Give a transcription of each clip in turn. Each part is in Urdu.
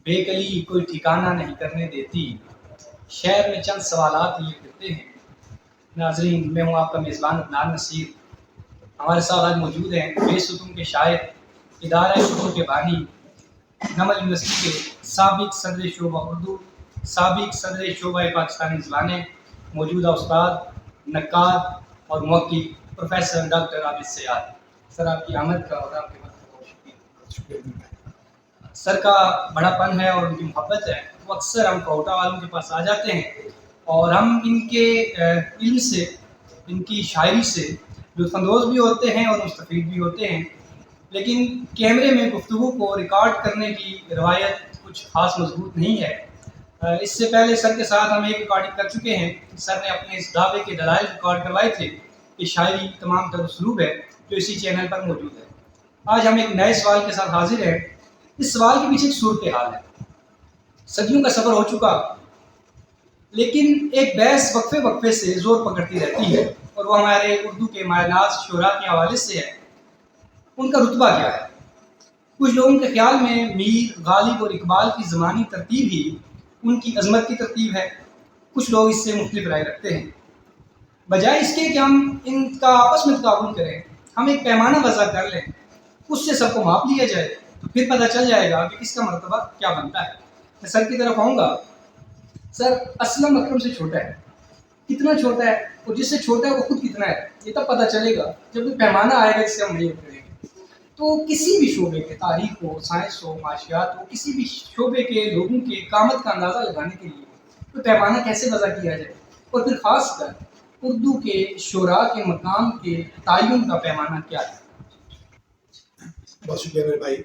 بے کلی کوئی ٹھکانہ نہیں کرنے دیتی، شہر میں چند سوالات یہ کرتے ہیں۔ ناظرین، میں ہوں آپ کا میزبان عدنان نصیر۔ ہمارے ساتھ آج موجود ہیں بے ستون کے شاعر، ادارہ شعور کے بانی، نمل یونیورسٹی کے سابق صدر شعبہ اردو، سابق صدر شعبہ پاکستانی زبانیں، موجودہ استاد، نقاد اور محقق پروفیسر ڈاکٹر عابد سیاد۔ سر، آپ کی آمد کا اور آپ کے وقت کا بہت شکریہ۔ سر کا بڑا پن ہے اور ان کی محبت ہے، وہ اکثر ہم کوٹا والوں کے پاس آ جاتے ہیں اور ہم ان کے علم سے، ان کی شاعری سے لطف اندوز بھی ہوتے ہیں اور مستفید بھی ہوتے ہیں، لیکن کیمرے میں گفتگو کو ریکارڈ کرنے کی روایت کچھ خاص مضبوط نہیں ہے۔ اس سے پہلے سر کے ساتھ ہم ایک ریکارڈنگ کر چکے ہیں۔ سر نے اپنے اس دعوے کے دلائل ریکارڈ کروائے تھے کہ شاعری تمام تر اسلوب ہے، جو اسی چینل پر موجود ہے۔ آج ہم ایک نئے سوال کے ساتھ حاضر ہیں۔ اس سوال کے پیچھے ایک صورتحال ہے۔ صدیوں کا سفر ہو چکا، لیکن ایک بحث وقفے وقفے سے زور پکڑتی رہتی ہے، اور وہ ہمارے اردو کے مایہ ناز شعراء کے حوالے سے ہے۔ ان کا رتبہ کیا ہے؟ کچھ لوگوں کے خیال میں میر، غالب اور اقبال کی زمانی ترتیب ہی ان کی عظمت کی ترتیب ہے۔ کچھ لوگ اس سے مختلف رائے رکھتے ہیں۔ بجائے اس کے کہ ہم ان کا آپس میں تقابل کریں، ہم ایک پیمانہ وضع کر لیں، اس سے سب کو ماپ لیا جائے، تو پھر پتہ چل جائے گا کہ کس کا مرتبہ کیا بنتا ہے۔ میں سر کی طرف آؤں گا۔ سر، اسلم اکرم سے چھوٹا ہے، کتنا چھوٹا ہے، اور جس سے چھوٹا ہے وہ خود کتنا ہے، یہ تب پتہ چلے گا جب کوئی پیمانہ آئے گا جس سے ہم نہیں کریں گے۔ تو کسی بھی شعبے کے، تاریخ ہو، سائنس ہو، معاشیات ہو، کسی بھی شعبے کے لوگوں کے قامت کا اندازہ لگانے کے لیے تو پیمانہ کیسے وضع کیا جائے، اور پھر خاص کر اردو کے شعراء کے مقام کے تعین کا پیمانہ کیا ہے؟ بہت شکریہ میرے بھائی۔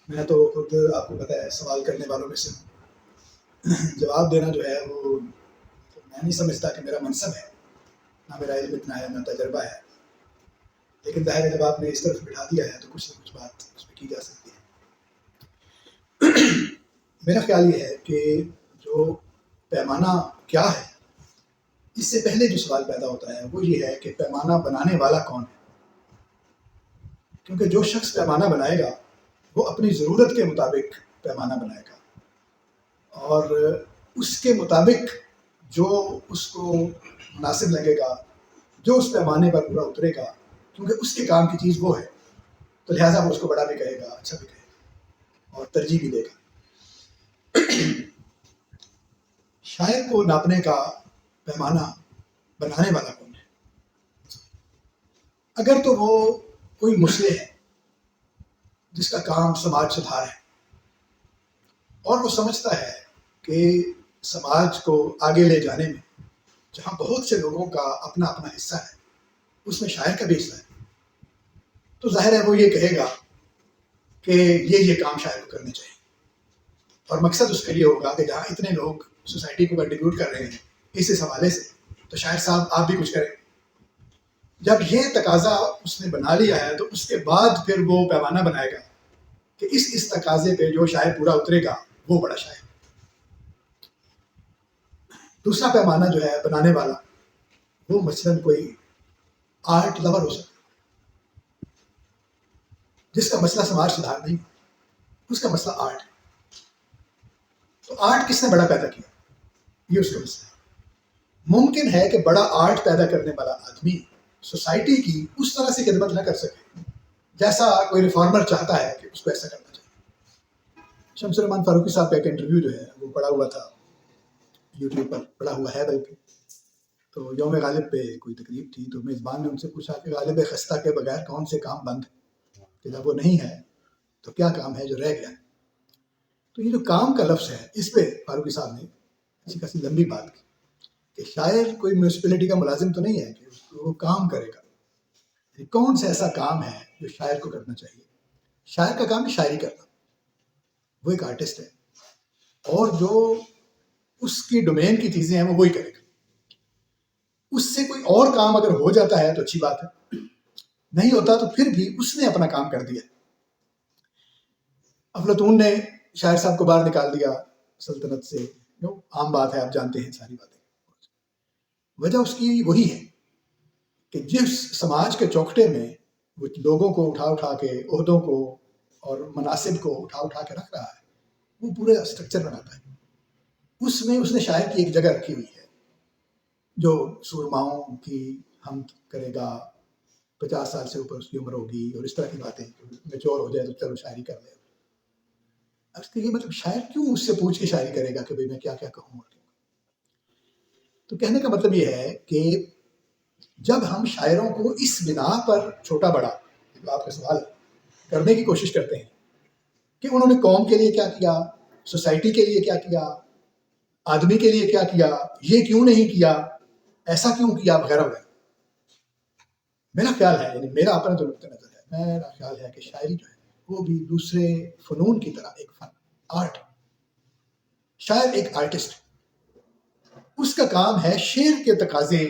میں تو خود آپ کو پتہ ہے سوال کرنے والوں میں سے ہوں۔ جواب دینا جو ہے وہ میں نہیں سمجھتا کہ میرا منصب ہے، نہ میرا علم اتنا ہے، نہ تجربہ ہے، لیکن ظاہر ہے جب آپ نے اس طرف بٹھا دیا ہے تو کچھ نہ کچھ بات اس پہ کی جا سکتی ہے۔ میرا خیال یہ ہے کہ جو پیمانہ کیا ہے، اس سے پہلے جو سوال پیدا ہوتا ہے وہ یہ ہے کہ پیمانہ بنانے والا کون ہے، کیونکہ جو شخص پیمانہ بنائے گا وہ اپنی ضرورت کے مطابق پیمانہ بنائے گا، اور اس کے مطابق جو اس کو مناسب لگے گا، جو اس پیمانے پر پورا اترے گا، کیونکہ اس کے کام کی چیز وہ ہے، تو لہٰذا وہ اس کو بڑا بھی کہے گا، اچھا بھی کہے گا اور ترجیح بھی دے گا۔ شاعر کو ناپنے کا پیمانہ بنانے والا کون ہے؟ اگر تو وہ کوئی مصلح ہے جس کا کام سماج سدھار ہے، اور وہ سمجھتا ہے کہ سماج کو آگے لے جانے میں جہاں بہت سے لوگوں کا اپنا اپنا حصہ ہے، اس میں شاعر کا بھی حصہ ہے، تو ظاہر ہے وہ یہ کہے گا کہ یہ کام شاعر کو کرنے چاہیے، اور مقصد اس کے لیے ہوگا کہ جہاں اتنے لوگ سوسائٹی کو کنٹریبیوٹ کر رہے ہیں اس حوالے سے، تو شاعر صاحب آپ بھی کچھ کریں۔ جب یہ تقاضا اس نے بنا لیا ہے تو اس کے بعد پھر وہ پیمانہ بنائے گا کہ اس تقاضے پہ جو شاعر پورا اترے گا وہ بڑا شاعر۔ دوسرا پیمانہ جو ہے بنانے والا، وہ مثلاً کوئی آرٹ لور ہو سکتا ہے جس کا مسئلہ سماج سدھار نہیں، اس کا مسئلہ آرٹ ہے۔ تو آرٹ کس نے بڑا پیدا کیا، یہ اس کا مسئلہ ہے۔ ممکن ہے کہ بڑا آرٹ پیدا کرنے والا آدمی سوسائٹی کی اس طرح سے خدمت نہ کر سکے جیسا کوئی ریفارمر چاہتا ہے کہ اس کو ایسا کرنا چاہیے۔ شمس الرحمان فاروقی صاحب کا ایک انٹرویو جو ہے وہ پڑا ہوا تھا، یوٹیوب پر پڑا ہوا ہے بلکہ، تو یوم غالب پہ کوئی تقریب تھی، تو میزبان نے ان سے پوچھا کہ غالب خستہ کے بغیر کون سے کام بند ہیں، کہ جب وہ نہیں ہے تو کیا کام ہے جو رہ گیا ہے۔ تو یہ جو کام کا لفظ ہے، اس پہ فاروقی صاحب نے اچھی خاصی لمبی بات کی کہ شاعر کوئی میونسپلٹی کا ملازم تو نہیں ہے کہ وہ کام کرے گا، کون سا ایسا کام ہے جو شاعر کو کرنا چاہیے۔ شاعر کا کام ہے شاعری کرنا، وہ ایک آرٹسٹ ہے، اور جو اس کی ڈومین کی چیزیں ہیں وہ وہی کرے گا۔ اس سے کوئی اور کام اگر ہو جاتا ہے تو اچھی بات ہے، نہیں ہوتا تو پھر بھی اس نے اپنا کام کر دیا۔ افلاطون نے شاعر صاحب کو باہر نکال دیا سلطنت سے، جو عام بات ہے، آپ جانتے ہیں ساری باتیں۔ وجہ اس کی وہی ہے کہ جس سماج کے چوکھٹے میں وہ لوگوں کو اٹھا کے، عہدوں کو اور مناصب کو اٹھا کے رکھ رہا ہے، وہ پورا اسٹرکچر بناتا ہے. اس میں اس نے شاعر کی ایک جگہ رکھی ہوئی ہے جو سورماؤں کی ہم کرے گا، 50 سال سے اوپر اس کی عمر ہوگی اور اس طرح کی باتیں، میچور ہو جائے تو چلو شاعری کر لے. اب اس کا یہ مطلب شاعر کیوں اس سے پوچھ کے شاعری کرے گا کہ بھئی میں کیا کیا کہوں اور کیوں. تو کہنے کا مطلب یہ ہے کہ جب ہم شاعروں کو اس بنا پر چھوٹا بڑا، آپ کا سوال کرنے کی کوشش کرتے ہیں کہ انہوں نے قوم کے لیے کیا کیا، سوسائٹی کے لیے کیا کیا، آدمی کے لیے کیا کیا، یہ کیوں نہیں کیا، ایسا کیوں کیا، وغیرہ وغیرہ، میرا خیال ہے، یعنی میرا اپنا جو نقطہ نظر ہے، میرا خیال ہے کہ شاعری جو ہے وہ بھی دوسرے فنون کی طرح ایک فن، آرٹ. شاعر ایک آرٹسٹ، اس کا کام ہے شعر کے تقاضے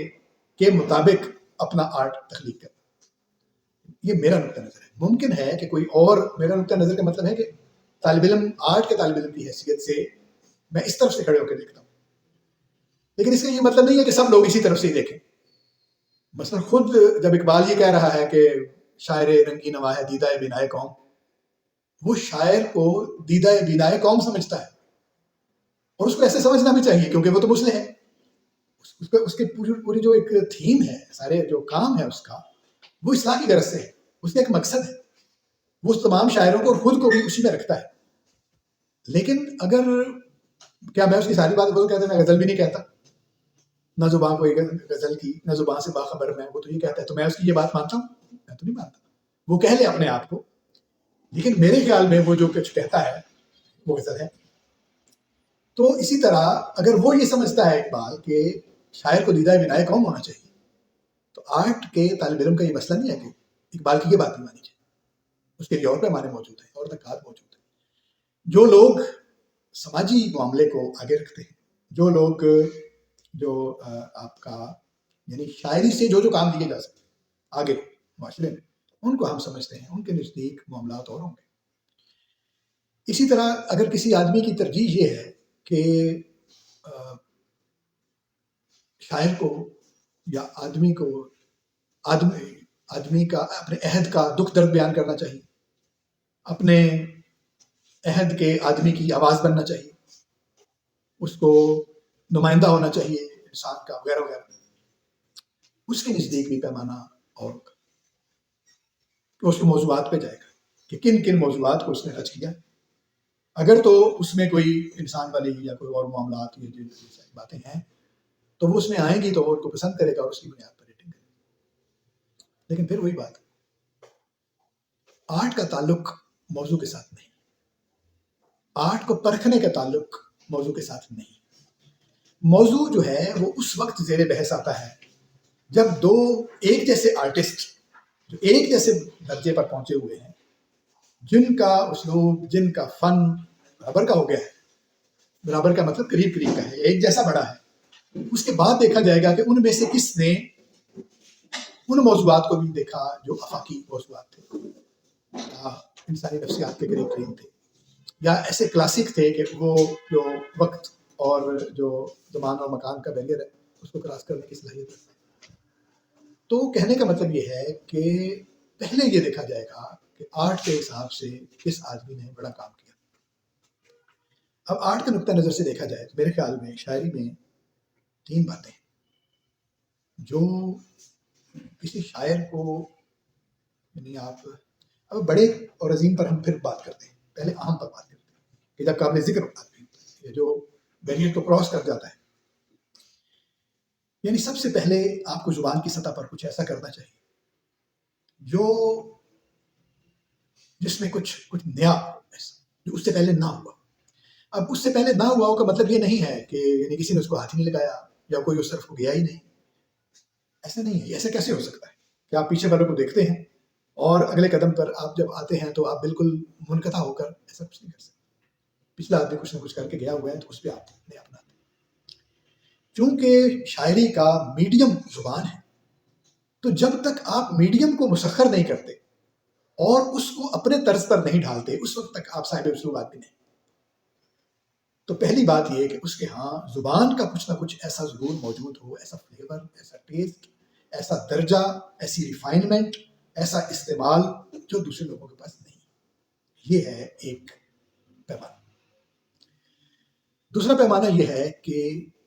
کے مطابق اپنا آرٹ تخلیق کرنا. یہ میرا نقطہ نظر ہے. ممکن ہے کہ کوئی اور، میرا نقطہ نظر کا مطلب ہے کہ طالب علم، آرٹ کے طالب علم کی حیثیت سے میں اس طرف سے کھڑے ہو کے دیکھتا ہوں، لیکن اس کا یہ مطلب نہیں ہے کہ سب لوگ اسی طرف سے ہی دیکھیں. مثلا خود جب اقبال یہ کہہ رہا ہے کہ شاعر رنگی نوا ہے دیدہ بینائے قوم، وہ شاعر کو دیدہ بینائے قوم سمجھتا ہے، اور اس کو ایسے سمجھنا بھی چاہیے کیونکہ وہ تو مسلم ہے. اس کے پوری جو ایک تھیم ہے، سارے جو کام ہے اس کا، وہ اصلاح کی غرض سے ہے. اس کا ایک مقصد ہے، وہ تمام شاعروں کو اور خود کو بھی اسی میں رکھتا ہے. لیکن اگر کیا میں اس کی ساری بات وہ کہتا ہے، میں غزل بھی نہیں کہتا، نہ زباں کوئی غزل کی، نہ زباں سے باخبر میں، وہ تو یہ کہتا ہے، تو میں اس کی یہ بات مانتا ہوں؟ میں تو نہیں مانتا. وہ کہہ لے اپنے آپ کو، لیکن میرے خیال میں وہ جو کچھ کہتا ہے وہ غزل ہے. تو اسی طرح اگر وہ یہ سمجھتا ہے اقبال کہ شاعر کو دیدہ بینائے قوم ہونا چاہیے، تو آرٹ کے طالب علم کا یہ مسئلہ نہیں ہے کہ اقبال کی یہ بات نہیں مانی چاہیے. اس کے لیے اور پیمانے موجود ہیں، اور نکات موجود ہیں. جو لوگ سماجی معاملے کو آگے رکھتے ہیں، جو لوگ جو آپ کا یعنی شاعری سے جو کام لیے جا سکتے ہیں آگے معاشرے میں، ان کو ہم سمجھتے ہیں، ان کے نزدیک معاملات اور ہوں گے. اسی طرح اگر کسی آدمی کی ترجیح یہ ہے کہ شاعر کو یا آدمی کو آدمی کا اپنے عہد کا دکھ درد بیان کرنا چاہیے، اپنے عہد کے آدمی کی آواز بننا چاہیے، اس کو نمائندہ ہونا چاہیے انسان کا، وغیرہ وغیرہ، اس کے نزدیک بھی پیمانہ اور اس کے موضوعات پہ جائے گا کہ کن کن موضوعات کو اس نے ٹچ کیا. اگر تو اس میں کوئی انسان والی یا کوئی اور معاملات یا جو باتیں ہیں تو وہ اس میں آئیں گی تو وہ ان کو پسند کرے گا اور اس کی بنیاد پر ریٹنگ کرے گا. لیکن پھر وہی بات، آرٹ کا تعلق موضوع کے ساتھ نہیں، آرٹ کو پرکھنے کا تعلق موضوع کے ساتھ نہیں. موضوع جو ہے وہ اس وقت زیر بحث آتا ہے جب دو ایک جیسے آرٹسٹ جو ایک جیسے درجے پر پہنچے ہوئے ہیں، جن کا اسلوب، جن کا فن برابر کا ہو گیا ہے، برابر کا مطلب قریب قریب کا ہے، ایک جیسا بڑا ہے، اس کے بعد دیکھا جائے گا کہ ان میں سے کس نے ان موضوعات کو بھی دیکھا جو آفاقی موضوعات تھے، انسانی نفسیات کے قریب قریب تھے، یا ایسے کلاسک تھے کہ وہ جو وقت اور جو زمان اور مکان کا بیریئر ہے اس کو کراس کرنے کی صلاحیت رکھتے ہیں. تو کہنے کا مطلب یہ ہے کہ پہلے یہ دیکھا جائے گا کہ آرٹ کے حساب سے کس آدمی نے بڑا کام کیا. اب آرٹ کے نقطہ نظر سے دیکھا جائے تو میرے خیال میں شاعری میں 3 باتیں جو کسی شاعر کو، یعنی آپ اب بڑے اور عظیم پر ہم پھر بات کرتے ہیں، پہلے اہم پر بات کرتے ہیں کہ جب قابل ذکر آدمی یہ جو بیریئر کو کراس کر جاتا ہے، یعنی سب سے پہلے آپ کو زبان کی سطح پر کچھ ایسا کرنا چاہیے جو جس میں کچھ نیا ایسا جو اس سے پہلے نہ ہوا. اب اس سے پہلے نہ ہوا کا مطلب یہ نہیں ہے کہ یعنی کسی نے اس کو ہاتھ ہی نہیں لگایا یا کوئی اس طرف کو گیا ہی نہیں، ایسا نہیں ہے. ایسا کیسے ہو سکتا ہے کہ آپ پیچھے والوں کو دیکھتے ہیں اور اگلے قدم پر آپ جب آتے ہیں تو آپ بالکل منقطع ہو کر ایسا کچھ نہیں کر سکتے. پچھلا آدمی کچھ نہ کچھ کر کے گیا ہوا ہے تو اس پہ آپ نے اپنا، چونکہ شاعری کا میڈیم زبان ہے، تو جب تک آپ میڈیم کو مسخر نہیں کرتے اور اس کو اپنے طرز پر نہیں ڈھالتے اس وقت تک آپ صاحب اسلوب آدمی نہیں. تو پہلی بات یہ کہ اس کے ہاں زبان کا کچھ نہ کچھ ایسا ضرور موجود ہو، ایسا فلیور، ایسا ٹیسٹ، ایسا درجہ، ایسی ریفائنمنٹ، ایسا استعمال جو دوسرے لوگوں کے پاس نہیں. یہ ہے ایک پیمانہ. دوسرا پیمانہ یہ ہے کہ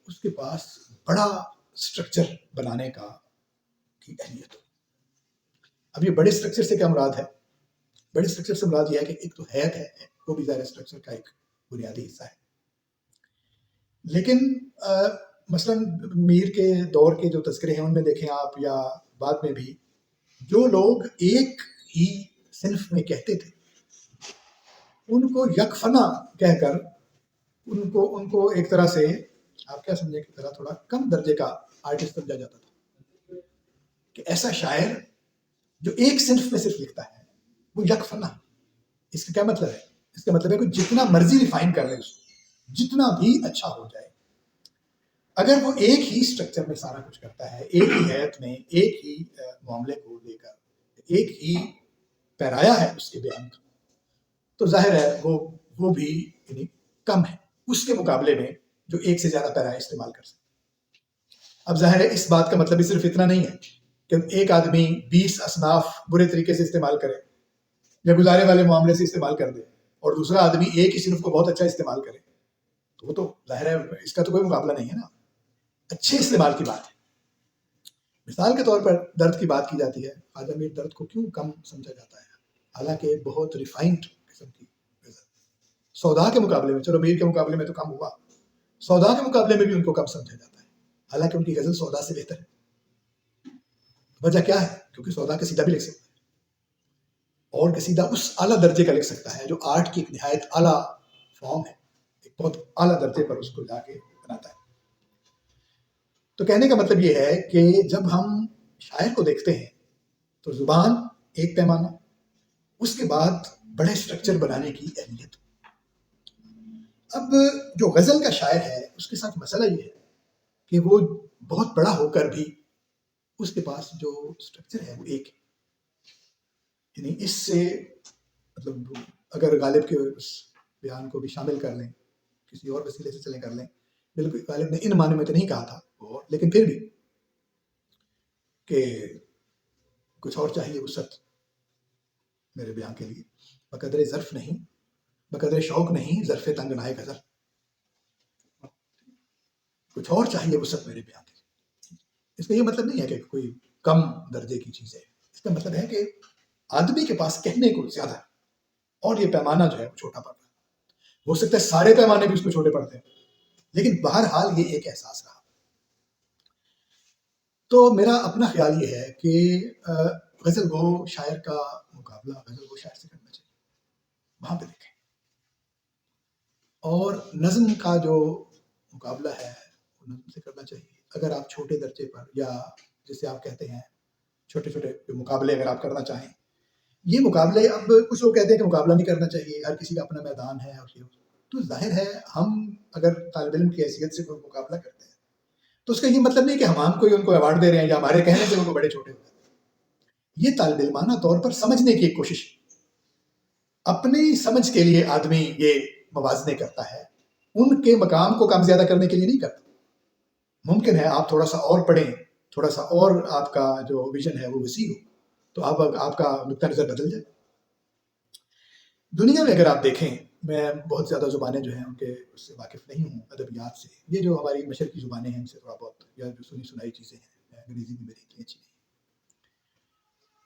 اس کے پاس بڑا اسٹرکچر بنانے کی اہلیت ہو. اب یہ بڑے اسٹرکچر سے کیا مراد ہے؟ بڑے اسٹرکچر سے مراد یہ ہے کہ ایک تو حیت ہے، وہ بھی ظاہر اسٹرکچر کا ایک بنیادی حصہ ہے. لیکن مثلا میر کے دور کے جو تذکرے ہیں ان میں دیکھیں آپ، یا بعد میں بھی جو لوگ ایک ہی صنف میں کہتے تھے ان کو یک فنا کہہ کر ان کو ایک طرح سے آپ کیا سمجھیں کہ طرح تھوڑا کم درجے کا آرٹسٹ سمجھا جاتا تھا، کہ ایسا شاعر جو ایک صنف میں صرف لکھتا ہے وہ یک فنا. اس کا کیا مطلب ہے؟ اس کا مطلب ہے کہ جتنا مرضی ریفائن کر لے، اس کو جتنا بھی اچھا ہو جائے، اگر وہ ایک ہی اسٹرکچر میں سارا کچھ کرتا ہے، ایک ہی حیت میں ایک ہی معاملے کو لے کر ایک ہی پیرایا ہے اس کے بیان کا، تو ظاہر ہے وہ بھی یعنی کم ہے اس کے مقابلے میں جو ایک سے زیادہ پیرایا استعمال کر سکتے. اب ظاہر ہے اس بات کا مطلب بھی صرف اتنا نہیں ہے کہ ایک آدمی 20 اصناف برے طریقے سے استعمال کرے یا گزارے والے معاملے سے استعمال کر دے اور دوسرا آدمی ایک ہی صنف کو بہت اچھا استعمال کرے، تو وہ تو ظاہر ہے اس کا تو کوئی مقابلہ نہیں ہے نا. اچھے استعمال کی بات ہے. مثال کے طور پر درد کی بات کی جاتی ہے. خواجہ میر درد کو کیوں کم سمجھا جاتا ہے؟ حالانکہ بہت ریفائنڈ قسم کی غزل. سودا کے مقابلے میں، چلو میر کے مقابلے میں تو کم ہوا، سودا کے مقابلے میں بھی ان کو کم سمجھا جاتا ہے، حالانکہ ان کی غزل سودا سے بہتر ہے. وجہ کیا ہے؟ کیونکہ سودا قصیدہ بھی لکھ سکتا ہے، اور قصیدہ اس اعلیٰ درجے کا لکھ سکتا ہے جو آرٹ کی ایک نہایت اعلیٰ فارم ہے، ایک بہت اعلیٰ درجے پر اس کو جا کے بناتا ہے. تو کہنے کا مطلب یہ ہے کہ جب ہم شاعر کو دیکھتے ہیں تو زبان ایک پیمانہ، اس کے بعد بڑے اسٹرکچر بنانے کی اہلیت. اب جو غزل کا شاعر ہے اس کے ساتھ مسئلہ یہ ہے کہ وہ بہت بڑا ہو کر بھی اس کے پاس جو اسٹرکچر ہے وہ ایک ہے. یعنی اس سے مطلب اگر غالب کے اس بیان کو بھی شامل کر لیں، کسی اور وسیلے سے چلیں کر لیں، بالکل غالب نے ان معنی میں تو نہیں کہا تھا وہ، لیکن پھر بھی کہ کچھ اور چاہیے وسعت میرے بیان کے لیے، بقدر ظرف نہیں، بقدر شوق نہیں، ظرف تنگ نائے غزل. کچھ اور چاہیے وسعت میرے بیان کے لیے. اس کا یہ مطلب نہیں ہے کہ کوئی کم درجے کی چیز ہے، اس کا مطلب ہے کہ آدمی کے پاس کہنے کو زیادہ ہے اور یہ پیمانہ جو ہے وہ چھوٹا پڑ رہا ہے. ہو سکتا ہے سارے پیمانے بھی اس کو چھوٹے پڑتے ہیں، لیکن بہرحال یہ ایک احساس رہا. تو میرا اپنا خیال یہ ہے کہ غزل گو شاعر کا مقابلہ غزل گو شاعر سے کرنا چاہیے، وہاں پہ دیکھیں. اور نظم کا جو مقابلہ ہے وہ نظم سے کرنا چاہیے. اگر آپ چھوٹے درجے پر، یا جسے آپ کہتے ہیں چھوٹے چھوٹے مقابلے اگر آپ کرنا چاہیں، یہ مقابلے، اب کچھ لوگ کہتے ہیں کہ مقابلہ نہیں کرنا چاہیے، ہر کسی کا اپنا میدان ہے، اور یہ تو ظاہر ہے ہم اگر طالب علم کی حیثیت سے کوئی مقابلہ کرتے ہیں تو اس کا یہ مطلب نہیں کہ ہم کوئی ان کو ایوارڈ دے رہے ہیں یا ہمارے کہنے سے ان کو بڑے چھوٹے ہو. یہ طالب علمانہ طور پر سمجھنے کی ایک کوشش ہے. اپنی سمجھ کے لیے آدمی یہ موازنے کرتا ہے، ان کے مقام کو کم زیادہ کرنے کے لیے نہیں کرتا. ممکن ہے آپ تھوڑا سا اور پڑھیں، تھوڑا سا اور آپ کا جو ویژن ہے وہ وسیع ہو، تو آپ کا نقطہ نظر بدل جائے. دنیا میں اگر آپ دیکھیں، میں بہت زیادہ زبانیں جو ہیں ان کے اس سے واقف نہیں ہوں ادبیات سے، یہ جو ہماری مشرقی زبانیں ہیں ان سے تھوڑا بہت، یا جو سنی سنائی چیزیں ہیں، انگریزی بھی میری اتنی اچھی نہیں.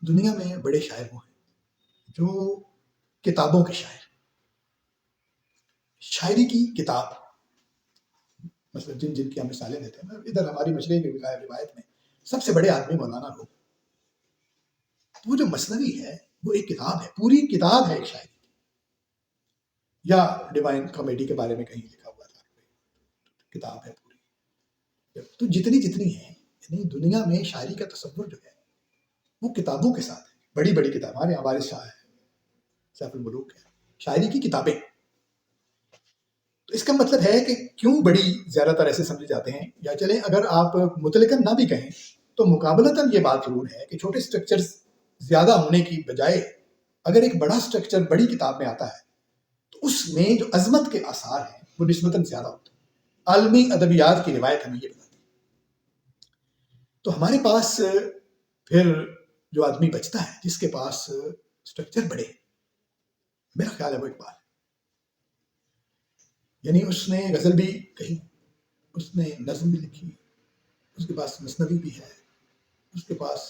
دنیا میں بڑے شاعر وہ ہیں جو کتابوں کے شاعر، شاعری کی کتاب، مثلا جن کی ہم مثالیں دیتے ہیں. ادھر ہماری مشرقی کی روایت میں سب سے بڑے آدمی مولانا روم. وہ جو مثنوی ہے وہ ایک کتاب ہے، پوری کتاب ہے ایک شاعری. یا ڈیوائن کامیڈی کے بارے میں کہیں لکھا ہوا تھا، کتاب ہے پوری. تو جتنی ہیں، یعنی دنیا میں شاعری کا تصور جو ہے وہ کتابوں کے ساتھ ہے. بڑی بڑی کتاب، ہمارے ہمارے شاہ ہے سیف الملوک ہے، شاعری کی کتابیں. تو اس کا مطلب ہے کہ کیوں بڑی زیادہ تر ایسے سمجھے جاتے ہیں، یا چلیں اگر آپ مطلقاً نہ بھی کہیں تو مقابلتاً یہ بات ضرور ہے کہ چھوٹے اسٹرکچر زیادہ ہونے کی بجائے اگر ایک بڑا اسٹرکچر بڑی کتاب میں آتا ہے تو اس میں جو عظمت کے آثار ہیں وہ نسبتاً زیادہ ہوتے ہیں. عالمی ادبیات کی روایت ہمیں یہ بتاتی ہے. تو ہمارے پاس پھر جو آدمی بچتا ہے جس کے پاس اسٹرکچر بڑے، میرا خیال ہے وہ اقبال ہے. یعنی اس نے غزل بھی کہی، اس نے نظم بھی لکھی، اس کے پاس مثنوی بھی ہے، اس کے پاس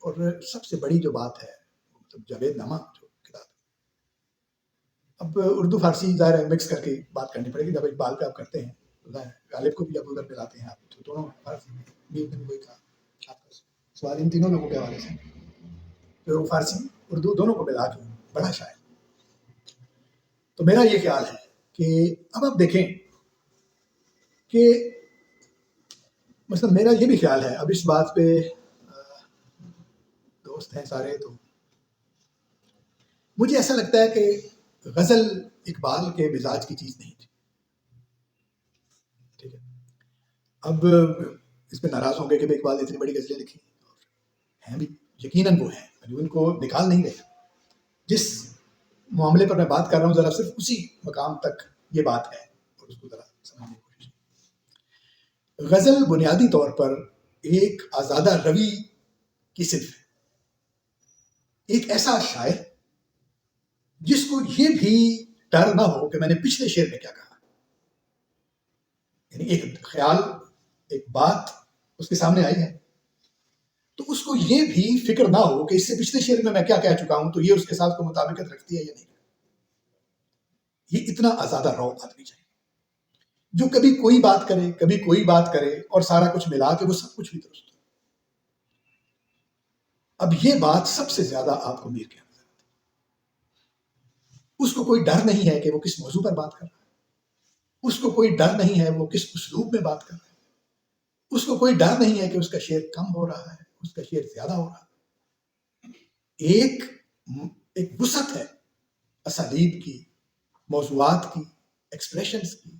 اور سب سے بڑی جو بات ہے جاوید نامہ جو کتاب ہے. اب اردو فارسی ظاہر ہے مکس کر کے بات کرنی پڑے گی. جب اقبال پہ آپ کرتے ہیں تو ظاہر ہے غالب کو بھی اب ادھر پہ لاتے ہیں آپ، تو دونوں فارسی بھی وہی تھا. آپ کا سوال ان تینوں لوگوں کے حوالے سے، جو فارسی اردو دونوں کو ملا کے بڑا شاعر. تو میرا یہ خیال ہے کہ اب آپ دیکھیں کہ مثلا میرا یہ بھی خیال ہے، اب اس بات پہ دوست ہیں سارے، تو مجھے ایسا لگتا ہے کہ غزل اقبال کے مزاج کی چیز نہیں تھی. ٹھیک ہے، اب اس پہ ناراض ہوں گے کہ اقبال نے اتنی بڑی غزلیں لکھی ہیں بھی، یقیناً وہ ہیں، جو ان کو نکال نہیں رہے. جس معاملے پر میں بات کر رہا ہوں ذرا صرف اسی مقام تک یہ بات ہے، اور اس کو ذرا سمجھنے کی کوشش. غزل بنیادی طور پر ایک آزادہ روی کی صرف ہے، ایک ایسا شاعر جس کو یہ بھی ڈر نہ ہو کہ میں نے پچھلے شعر میں کیا کہا. یعنی ایک خیال، ایک بات اس کے سامنے آئی ہے تو اس کو یہ بھی فکر نہ ہو کہ اس سے پچھلے شعر میں میں کیا کہہ چکا ہوں تو یہ اس کے ساتھ کوئی مطابقت رکھتی ہے یا نہیں. یہ اتنا آزادہ رو آدمی چاہیے جو کبھی کوئی بات کرے، کبھی کوئی بات کرے، اور سارا کچھ ملا کے وہ سب کچھ بھی درست ہو. اب یہ بات سب سے زیادہ آپ کو میر کے نظر آتی ہے. اس کو کوئی ڈر نہیں ہے کہ وہ کس موضوع پر بات کر رہا ہے، اس کو کوئی ڈر نہیں ہے وہ کس اسلوب میں بات کر رہا ہے، اس کو کوئی ڈر نہیں ہے کہ اس کا شعر کم ہو رہا ہے، اس کا شعر زیادہ ہو رہا ہے. ایک وسعت ہے اسالیب کی، موضوعات کی، ایکسپریشنز کی،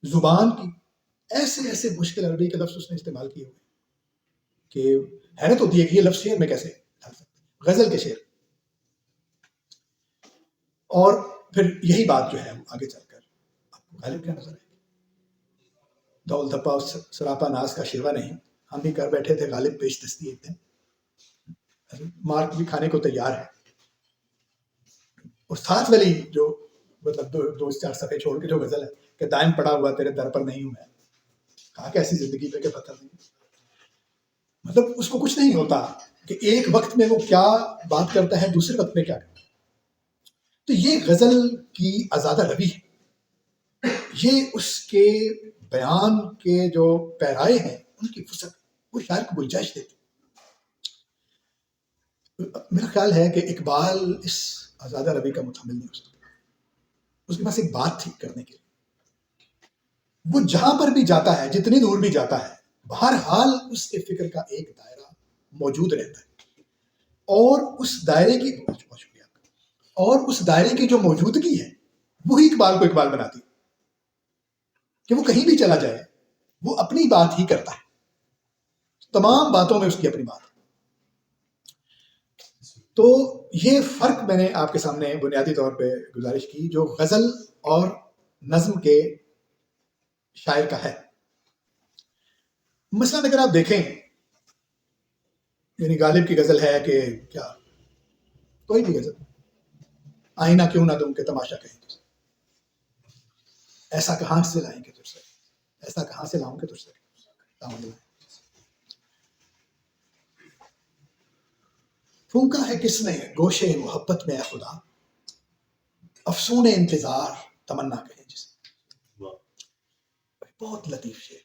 زبان کی. ایسے ایسے مشکل عربی کے لفظ اس نے استعمال کیے ہوئے کہ حیرت ہوتی ہے کہ یہ لفظ شعر میں کیسے ڈال سکتے، غزل کے شعر. اور پھر یہی بات جو ہے آگے چل کر آپ کو غالب کیا نظر آئے گی. دول دھپا اور سراپا ناز کا شیوا نہیں. ہم بھی کر بیٹھے تھے غالب پیش دستی ایک دن، مارک بھی کھانے کو تیار ہے. اور ساتھ والی جو مطلب دو چار صفحے چھوڑ کے جو غزل ہے کہ دائم پڑا ہوا تیرے در پر نہیں ہوں میں، کہا کہ ایسی زندگی پہ کہ پتہ نہیں. مطلب اس کو کچھ نہیں ہوتا کہ ایک وقت میں وہ کیا بات کرتا ہے، دوسرے وقت میں کیا کرتا ہے. تو یہ غزل کی آزادہ روی ہے، یہ اس کے بیان کے جو پیرائے ہیں ان کی وسعت، وہ شاعر کو گنجائش دیتی. میرا خیال ہے کہ اقبال اس آزادہ روی کا متحمل نہیں ہو سکتا. اس کے پاس ایک بات تھی کرنے کے لیے، وہ جہاں پر بھی جاتا ہے، جتنی دور بھی جاتا ہے، بہرحال اس کے فکر کا ایک دائرہ موجود رہتا ہے. اور اس دائرے کی اور اس دائرے کی جو موجودگی ہے وہی اقبال کو اقبال بناتی ہے. کہ وہ کہیں بھی چلا جائے وہ اپنی بات ہی کرتا ہے، تمام باتوں میں اس کی اپنی بات. تو یہ فرق میں نے آپ کے سامنے بنیادی طور پہ گزارش کی جو غزل اور نظم کے شاعر کا ہے. مثلاً اگر آپ دیکھیں، یعنی غالب کی غزل ہے کہ کیا کوئی بھی غزل، آئینہ کیوں نہ دوں کہ تماشا کہیں تجھ سے، ایسا کہاں سے لائیں گے تجھ سے، ایسا کہاں سے لاؤں گے تجھ سے دامن لائیں. پھونکا ہے کس نے گوشے محبت میں اے خدا، افسون انتظار تمنا کہیں جسے. بہت لطیف شعر،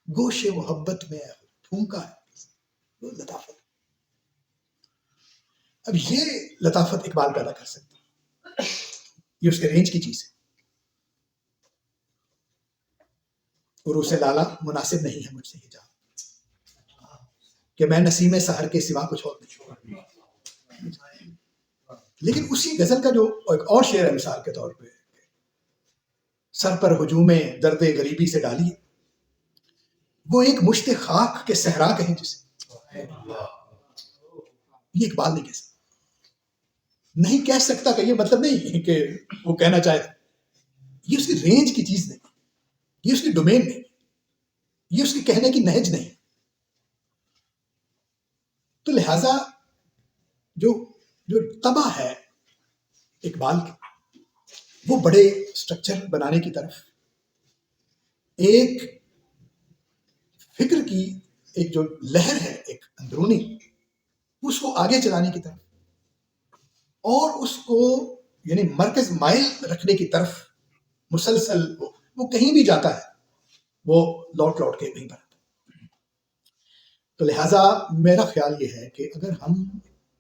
گوشے محبت میں پھونکا ہے، وہ لطافت. اب یہ لطافت اقبال پیدا کر سکتا ہے، یہ اس کے رینج کی چیز ہے. عروس لالا مناسب نہیں ہے مجھ سے یہ جان کہ میں نسیم سحر کے سوا کچھ اور نہیں. لیکن اسی غزل کا جو ایک اور شعر ہے مثال کے طور پہ، سر پر ہجوم درد غریبی سے ڈالی، وہ ایک مشت خاک کے صحرا کہیں جسے. یہ اقبال نہیں کہہ سکتا، نہیں کہہ سکتا کہ یہ مطلب نہیں کہ وہ کہنا چاہے، یہ اس کی رینج کی چیز نہیں، یہ اس کی ڈومین نہیں، یہ اس کے کہنے کی نہج نہیں. تو لہذا جو طبع ہے اقبال کی، وہ بڑے اسٹرکچر بنانے کی طرف، ایک فکر کی ایک جو لہر ہے ایک اندرونی، اس کو آگے چلانے کی طرف اور اس کو یعنی مرکز مائل رکھنے کی طرف مسلسل وہ کہیں بھی جاتا ہے وہ لوٹ لوٹ کے وہیں پر آتا ہے۔ تو لہٰذا میرا خیال یہ ہے کہ اگر ہم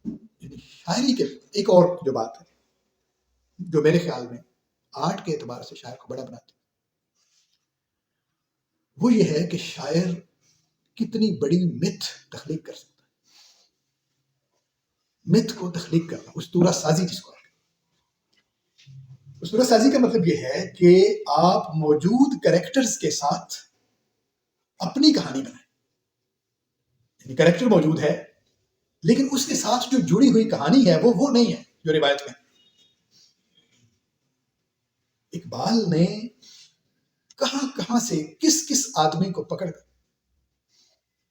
یعنی شاعری کے ایک اور جو بات ہے جو میرے خیال میں آرٹ کے اعتبار سے شاعر کو بڑا بناتی ہے، وہ یہ ہے کہ شاعر کتنی بڑی متھ تخلیق کر سکتا ہے۔ متھ کو تخلیق کرنا، اسطورہ سازی جس کو، اسطورہ سازی کا مطلب یہ ہے کہ آپ موجود کریکٹرز کے ساتھ اپنی کہانی بنائیں، یعنی کریکٹر موجود ہے لیکن اس کے ساتھ جو جڑی ہوئی کہانی ہے وہ نہیں ہے جو روایت میں۔ اقبال نے کہاں کہاں سے کس کس آدمی کو پکڑ کر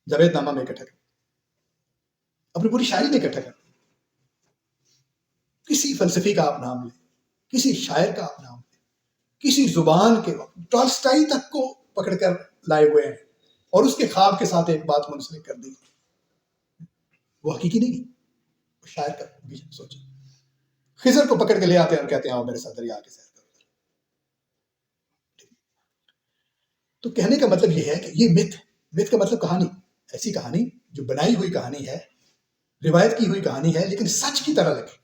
جاوید نامہ میں اکٹھا کر، اپنی پوری شاعری میں اکٹھا کر، کسی فلسفی کا آپ نام لیں، کسی شاعر کا آپ نام لیں، کسی زبان کے ٹالسٹائی تک کو پکڑ کر لائے ہوئے ہیں اور اس کے خواب کے ساتھ ایک بات منسلک کر دی۔ وہ حقیقی نہیں، وہ شاعر کا ویژن سوچے۔ خضر کو پکڑ کے لے آتے ہیں اور کہتے ہیں آؤ میرے ساتھ دریا کے سیر کرو۔ تو کہنے کا مطلب یہ ہے کہ یہ متھ کا مطلب کہانی، ایسی کہانی جو بنائی ہوئی کہانی ہے، روایت کی ہوئی کہانی ہے لیکن سچ کی طرح لگے،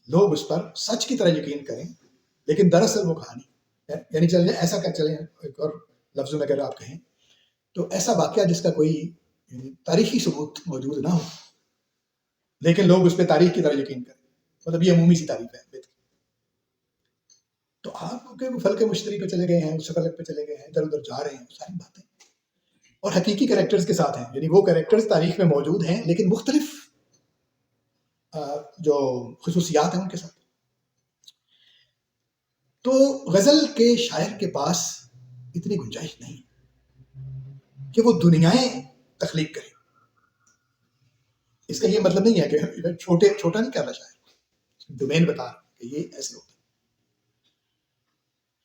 لوگ اس پر سچ کی طرح یقین کریں لیکن دراصل وہ کہانی ہے۔ یعنی چلیں ایسا کر چلیں، ایک اور لفظوں میں اگر آپ کہیں تو ایسا واقعہ جس کا کوئی تاریخی ثبوت موجود نہ ہو لیکن لوگ اس پہ تاریخ کی طرح یقین کریں، مطلب یہ عمومی سی تعریف ہے۔ تو آپ فلک مشتری پہ چلے گئے ہیں، اس فلک پہ چلے گئے ہیں، ادھر ادھر جا رہے ہیں، وہ ساری باتیں اور حقیقی کریکٹرز کے ساتھ ہیں، یعنی وہ کریکٹرز تاریخ میں موجود ہیں لیکن مختلف جو خصوصیات ہیں ان کے ساتھ۔ تو غزل کے شاعر کے پاس اتنی گنجائش نہیں کہ وہ دنیایں تخلیق کرے۔ اس کا یہ مطلب نہیں ہے کہ چھوٹا نہیں کر رہا شاعر، ڈومین بتا رہا کہ یہ ایسے ہوتا ہے۔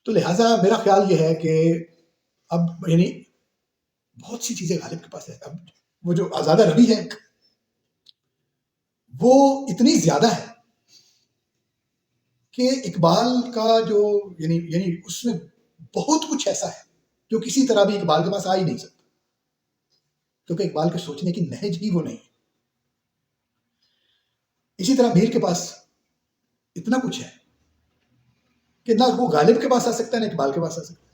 تو لہٰذا میرا خیال یہ ہے کہ اب یعنی بہت سی چیزیں غالب کے پاس ہے۔ اب وہ جو آزادہ ربی ہے وہ اتنی زیادہ ہے کہ اقبال کا جو یعنی اس میں بہت کچھ ایسا ہے جو کسی طرح بھی اقبال کے پاس آ ہی نہیں سکتا، کیونکہ اقبال کے سوچنے کی نہج ہی وہ نہیں ہے۔ اسی طرح میر کے پاس اتنا کچھ ہے کہ نہ وہ غالب کے پاس آ سکتا ہے نہ اقبال کے پاس آ سکتا ہے۔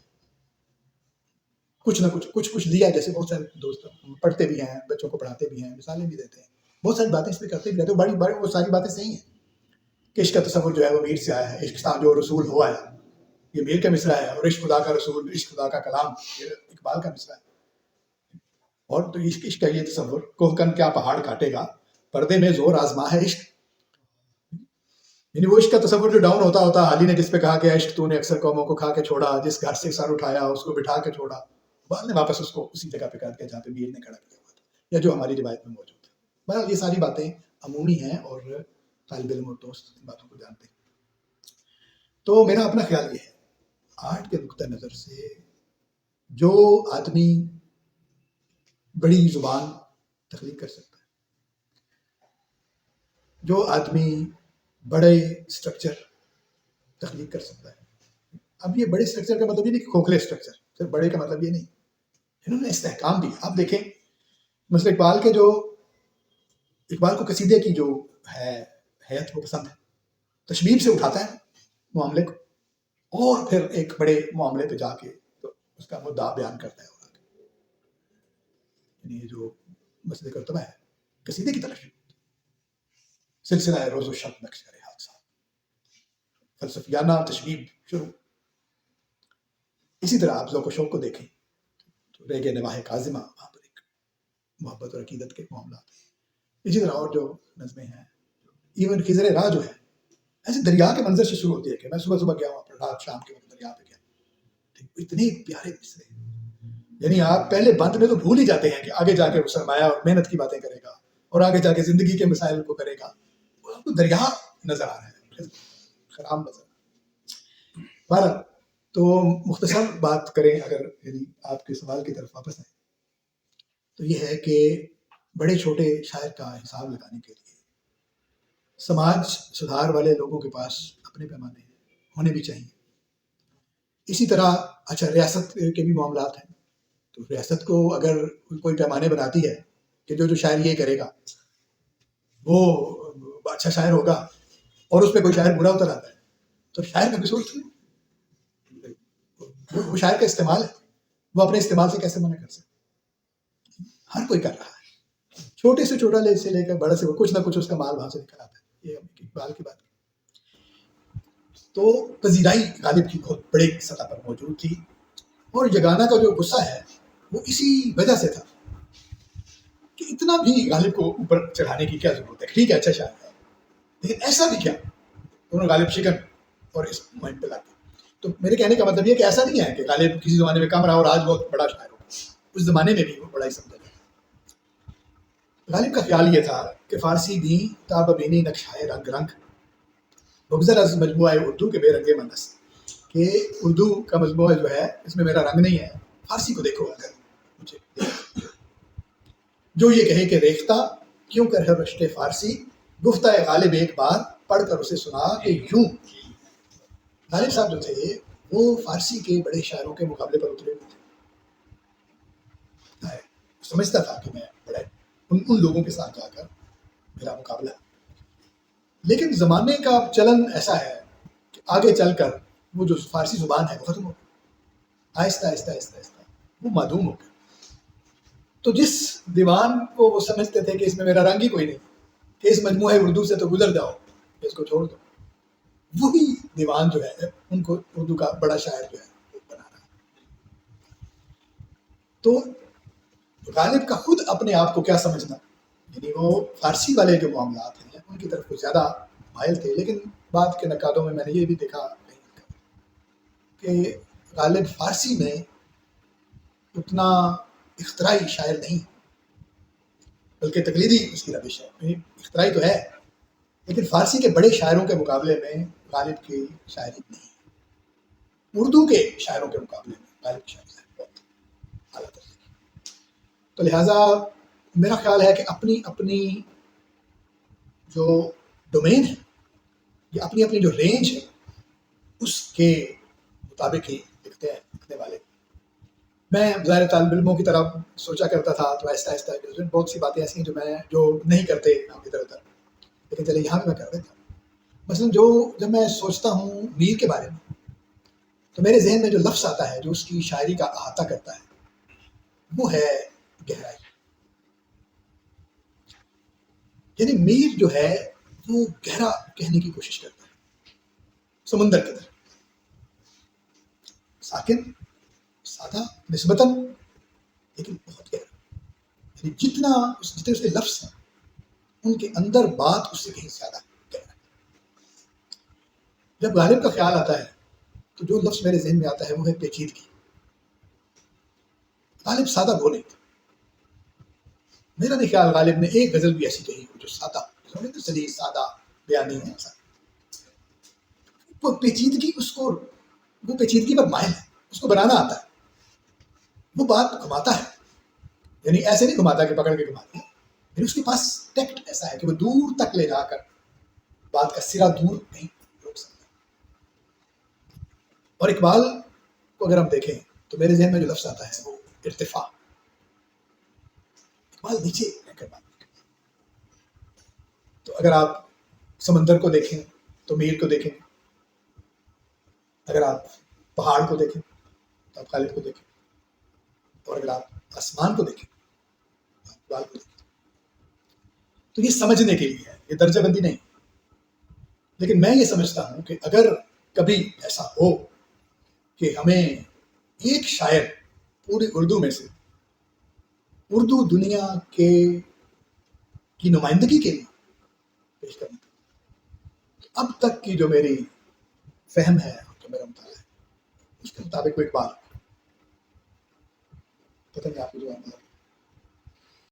کچھ نہ کچھ لیا، جیسے بہت سارے دوست پڑھتے بھی ہیں، بچوں کو پڑھاتے بھی ہیں، مثالیں بھی دیتے ہیں، بہت ساری باتیں اس پہ کرتے بھی رہتے ہیں، بڑی وہ ساری باتیں صحیح ہیں کہ عشق کا تصور جو ہے وہ میر سے آیا ہے، عشق جو رسول ہوا ہے یہ میر کا مصرع ہے، اور عشق خدا کا رسول، عشق خدا کا کلام یہ اقبال کا مصرع ہے۔ اور تو عشق کا یہ تصور، کوہکن کیا پہاڑ کاٹے گا، پردے میں زور آزما ہے عشق، یعنی وہ عشق کا تصور جو ڈاؤن ہوتا حالی نے جس پہ کہا کہ عشق تو نے اکثر قوموں کو کھا کے چھوڑا، جس گھر سے سر اٹھایا اس کو بٹھا کے چھوڑا، بعد نے واپس اس کو اسی جگہ پہ کر دیا جہاں پہ میر نے کھڑا کیا ہوا تھا، یا جو ہماری روایت میں موجود ہے۔ بہرحال یہ ساری باتیں عمومی ہیں اور طالب علم اور دوست ان باتوں کو جانتے ہیں۔ تو میرا اپنا خیال یہ ہے، آرٹ کے نقطہ نظر سے جو آدمی بڑی زبان تخلیق کر سکتا ہے، جو آدمی بڑے اسٹرکچر تخلیق کر سکتا ہے، اب یہ بڑے اسٹرکچر کا مطلب یہ نہیں کہ کھوکھلے اسٹرکچر، صرف بڑے کا مطلب یہ نہیں، انہوں نے استحکام بھی۔ آپ دیکھیں مثلا اقبال کو قصیدے کی جو ہے حیت وہ پسند ہے، تشبیب سے اٹھاتا ہے معاملے کو اور پھر ایک بڑے معاملے پہ جا کے تو اس کا مدعا بیان کرتا ہے، یعنی جو مسئلے کرتبہ ہے قصیدے کی طرف سلسلہ ہے روز و شب نقش کرے حادثات، فلسفیانہ تشبیب شروع۔ اسی طرح آپ ذوق و شوق کو دیکھیں تو ریگ نواح کاظمہ، وہاں پر ایک محبت اور عقیدت کے معاملات ہیں۔ اسی طرح اور جو نظمیں ہیں، ایون خضر راہ جو ہے ایسے دریا کے منظر سے شروع ہوتی ہے کہ میں صبح گیا وہاں پر، رات شام کے وقت دریا پہ گیا، اتنے پیارے مصرے، یعنی آپ پہلے بند میں تو بھول ہی جاتے ہیں کہ آگے جا کے وہ سرمایہ اور محنت کی باتیں کرے گا اور آگے جا کے زندگی کے مسائل کو کرے گا، وہ آپ کو دریا نظر آ رہا ہے، خراب نظر آ رہا ہے۔ بہرحال تو مختصر بات کریں اگر یعنی آپ کے سوال کی طرف واپس آئیں تو یہ ہے کہ بڑے چھوٹے شاعر کا حساب لگانے کے لیے سماج سدھار والے لوگوں کے پاس اپنے پیمانے ہونے بھی چاہیے. اسی طرح اچھا ریاست کے بھی معاملات ہیں، تو ریاست کو اگر کوئی پیمانے بناتی ہے کہ جو شاعر یہ کرے گا وہ اچھا شاعر ہوگا اور اس پہ کوئی شاعر برا اتر آتا ہے تو شاعر کا قصور نہیں، وہ شاعر کا استعمال ہے، وہ اپنے استعمال سے کیسے منع کر سکتے؟ ہر کوئی کر رہا ہے، چھوٹے سے چھوٹا سے لے کر بڑا سے کچھ نہ کچھ اس کا مال وہاں سے نکل آتا ہے. یہ اقبال کی بات ہے. تو پذیرائی غالب کی بہت بڑے سطح پر موجود تھی، اور یگانہ کا جو غصہ ہے وہ اسی وجہ سے تھا کہ اتنا بھی غالب کو اوپر چڑھانے کی کیا ضرورت ہے. ٹھیک ہے اچھا شاعر ہے لیکن ایسا بھی کیا انہوں نے غالب شکن اور اس مہم پہ لاتے. تو میرے کہنے کا مطلب یہ کہ ایسا نہیں ہے کہ غالب کسی زمانے میں کم رہا اور آج بہت بڑا شاعر ہو، اس زمانے میں بھی وہ بڑا ہی سمجھا جاتا. غالب کا خیال یہ تھا کہ فارسی بھی تاب بینی نقشۂ رنگ رنگ مبزر از مجموعہ اردو کے بے رنگے منس، کہ اردو کا مجموعہ جو ہے اس میں میرا رنگ نہیں ہے، فارسی کو دیکھو اگر مجھے جو یہ کہے کہ ریختہ کیوں کر ہے رشتے فارسی، گفتہ غالب ایک بار پڑھ کر اسے سنا کہ یوں. غالب صاحب جو تھے وہ فارسی کے بڑے شاعروں کے مقابلے پر اترے ہوئے تھے. سمجھتا تھا کہ میں بڑے ان لوگوں کے ساتھ جا کر میرا مقابلہ، لیکن زمانے کا چلن ایسا ہے کہ آگے چل کر وہ جو فارسی زبان ہے وہ ختم ہو گئی، آہستہ آہستہ آہستہ آہستہ وہ معدوم ہو گئی. تو جس دیوان کو وہ سمجھتے تھے کہ اس میں میرا رنگ ہی کوئی نہیں، کہ اس مجموعہ اردو سے تو گزر جاؤ، اس کو چھوڑ دو، وہی دیوان جو ہے ان کو اردو کا بڑا شاعر جو ہے وہ بنا رہا ہے. تو غالب کا خود اپنے آپ کو کیا سمجھنا، یعنی وہ فارسی والے جو معاملات ہیں ان کی طرف وہ زیادہ مائل تھے. لیکن بعد کے نقادوں میں نے یہ بھی دیکھا کہ غالب فارسی میں اتنا اختراعی شاعر نہیں، بلکہ تقلیدی اس کی روش ہے. اختراعی تو ہے لیکن فارسی کے بڑے شاعروں کے مقابلے میں غالب کی شاعری نہیں، اردو کے شاعروں کے مقابلے میں غالب کی شاعری بہت اعلیٰ درجے کی. تو لہٰذا میرا خیال ہے کہ اپنی اپنی جو ڈومین ہے یا اپنی اپنی جو رینج ہے اس کے مطابق ہی لکھنے والے. میں ظاہر طالب علموں کی طرح سوچا کرتا تھا تو آہستہ آہستہ بہت سی باتیں ایسی ہیں جو نہیں کرتے ہم ادھر ادھر، لیکن چلے یہاں بھی میں کر دیتا ہوں. مثلاً جب میں سوچتا ہوں میر کے بارے میں تو میرے ذہن میں جو لفظ آتا ہے جو اس کی شاعری کا احاطہ کرتا ہے وہ ہے گہرائی. یعنی میر جو ہے وہ گہرا کہنے کی کوشش کرتا ہے، سمندر کی طرح ساکن سادہ نسبتاً لیکن بہت گہرا. یعنی جتنے اس کے لفظ ہیں ان کے اندر بات اس سے کہیں زیادہ گہرا. جب غالب کا خیال آتا ہے تو جو لفظ میرے ذہن میں آتا ہے وہ ہے پیچیدگی. غالب سادہ بولے تھے، میرا نہیں خیال غالب نے ایک غزل بھی ایسی کہی جو سادہ سلیس سادہ بیانی ہے. وہ پیچیدگی وہ پیچیدگی پر مائل ہے، اس کو بنانا آتا ہے. وہ بات گھماتا ہے، یعنی ایسے نہیں گھماتا کہ پکڑ کے گھماتا ہے، یعنی اس کے پاس ٹیکٹ ایسا ہے کہ وہ دور تک لے جا کر بات کا سرا دور نہیں روک سکتا. اور اقبال کو اگر ہم دیکھیں تو میرے ذہن میں جو لفظ آتا ہے وہ ارتفاع. اقبال نیچے رہ کر بات کرتا ہے. تو اگر آپ سمندر کو دیکھیں تو میر کو دیکھیں، اگر آپ پہاڑ کو دیکھیں تو آپ غالب کو دیکھیں، اور اگر آپ آسمان کو دیکھیں تو آپ اقبال کو دیکھیں. تو یہ سمجھنے کے لیے ہے، یہ درجہ بندی نہیں. لیکن میں یہ سمجھتا ہوں کہ اگر کبھی ایسا ہو کہ ہمیں ایک شاعر پوری اردو میں سے اردو دنیا کی نمائندگی کے لیے پیش کرنا، اب تک کی جو میری فہم ہے جو میرا مطالعہ ہے اس کے مطابق وہ اقبال. پتہ نہیں آپ کو جو